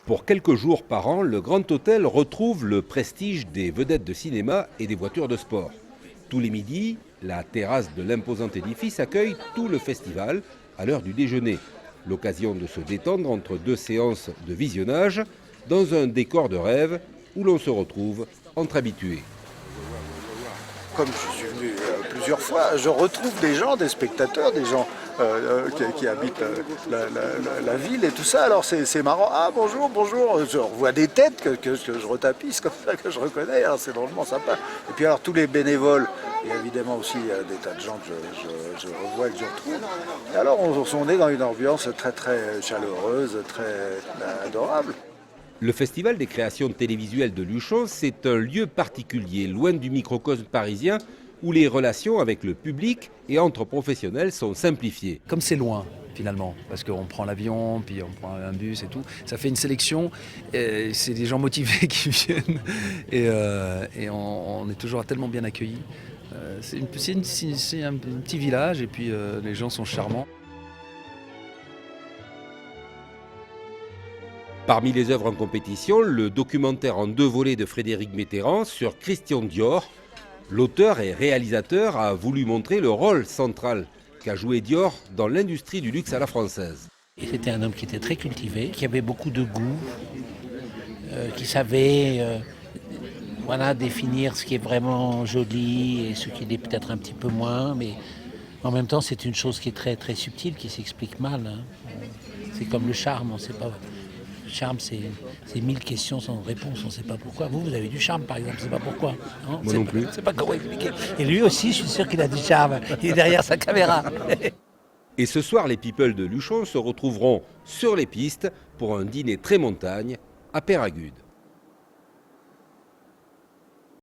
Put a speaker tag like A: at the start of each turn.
A: Pour quelques jours par an, le Grand Hôtel retrouve le prestige des vedettes de cinéma et des voitures de sport. Tous les midis, la terrasse de l'imposant édifice accueille tout le festival à l'heure du déjeuner. L'occasion de se détendre entre deux séances de visionnage dans un décor de rêve où l'on se retrouve entre habitués.
B: Comme je suis venu plusieurs fois, je retrouve des gens, des spectateurs, des gens qui habitent la ville et tout ça. Alors c'est marrant. Ah bonjour, bonjour. Je revois des têtes que je retapisse comme ça, que je reconnais. Alors c'est drôlement sympa. Et puis alors tous les bénévoles, et évidemment aussi des tas de gens que je revois et que je retrouve. Et alors on est dans une ambiance très très chaleureuse, très adorable.
A: Le Festival des créations télévisuelles de Luchon, c'est un lieu particulier, loin du microcosme parisien, où les relations avec le public et entre professionnels sont simplifiées.
C: Comme c'est loin, finalement, parce qu'on prend l'avion, puis on prend un bus et tout, ça fait une sélection, et c'est des gens motivés qui viennent, et on est toujours tellement bien accueillis. C'est un petit village, et puis les gens sont charmants.
A: Parmi les œuvres en compétition, le documentaire en 2 volets de Frédéric Mitterrand sur Christian Dior. L'auteur et réalisateur a voulu montrer le rôle central qu'a joué Dior dans l'industrie du luxe à la française.
D: C'était un homme qui était très cultivé, qui avait beaucoup de goût, qui savait définir ce qui est vraiment joli et ce qui l'est peut-être un petit peu moins, mais en même temps c'est une chose qui est très très subtile, qui s'explique mal. C'est comme le charme, on ne sait pas. Le charme, c'est 1000 questions sans réponse, on ne sait pas pourquoi. Vous avez du charme, par exemple, je ne sais pas pourquoi.
A: Moi non plus.
D: Je ne sais pas comment expliquer. Et lui aussi, je suis sûr qu'il a du charme. Il est derrière sa caméra.
A: Et ce soir, les people de Luchon se retrouveront sur les pistes pour un dîner très montagne à Péragude.